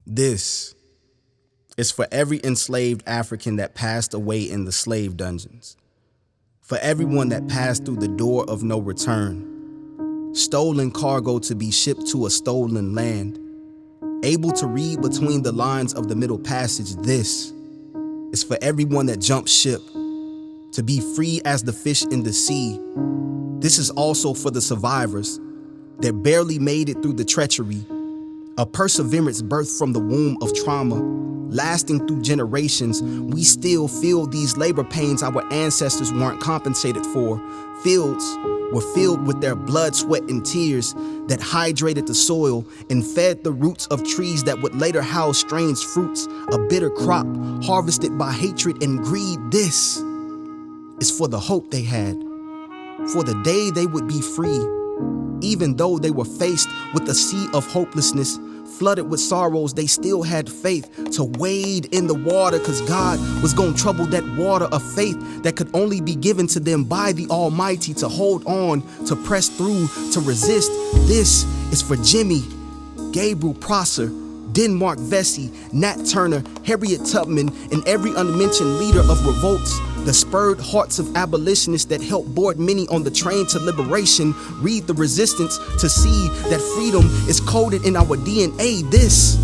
This is for every enslaved African that passed away in the slave dungeons, for everyone that passed through the door of no return, stolen cargo to be shipped to a stolen land, able to read between the lines of the Middle Passage. This is for everyone that jumped ship to be free as the fish in the sea. This is also for the survivors that barely made it through the treachery, a perseverance birthed from the womb of trauma, lasting through generations. We still feel these labor pains our ancestors weren't compensated for. Fields were filled with their blood, sweat, and tears that hydrated the soil and fed the roots of trees that would later house strange fruits, a bitter crop harvested by hatred and greed. This is for the hope they had, for the day they would be free. Even though they were faced with a sea of hopelessness, flooded with sorrows, they still had faith to wade in the water, because God was going to trouble that water of faith that could only be given to them by the Almighty, to hold on, to press through, to resist. This is for Jimmy, Gabriel Prosser, Denmark Vesey, Nat Turner, Harriet Tubman, and every unmentioned leader of revolts, the spurred hearts of abolitionists that helped board many on the train to liberation. Read the resistance to see that freedom is coded in our DNA. This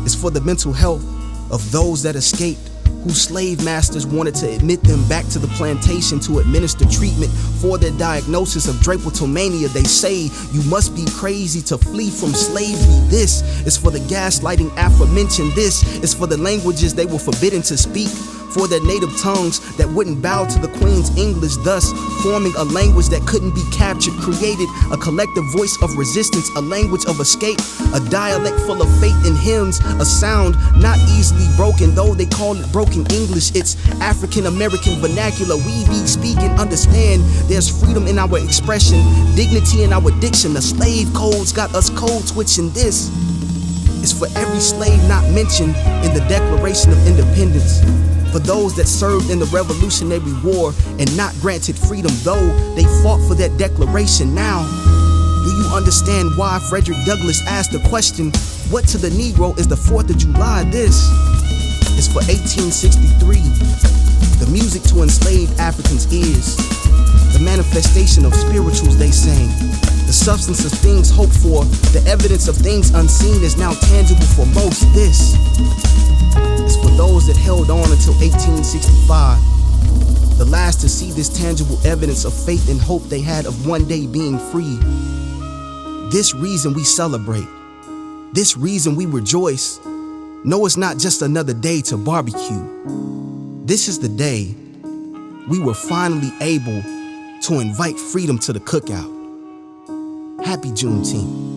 is for the mental health of those that escaped, whose slave masters wanted to admit them back to the plantation to administer treatment for their diagnosis of drapetomania. They say you must be crazy to flee from slavery. This is for the gaslighting aforementioned. This is for the languages they were forbidden to speak, for their native tongues that wouldn't bow to the Queen's English, thus forming a language that couldn't be captured, created a collective voice of resistance, a language of escape, a dialect full of faith and hymns, a sound not easily broken, though they call it broken English. It's African-American vernacular we be speaking, understand. There's freedom in our expression, dignity in our diction. The slave codes got us code switching. This is for every slave not mentioned in the Declaration of Independence, for those that served in the Revolutionary War and not granted freedom, though they fought for that declaration. Now, do you understand why Frederick Douglass asked the question, what to the Negro is the 4th of July? This is for 1863, the music to enslaved Africans' ears, the manifestation of spirituals they sang, the substance of things hoped for, the evidence of things unseen is now tangible for most. This is for those that held on until 1865, the last to see this tangible evidence of faith and hope they had of one day being free. This reason we celebrate, this reason we rejoice. No, it's not just another day to barbecue. This is the day we were finally able to invite freedom to the cookout. Happy Juneteenth.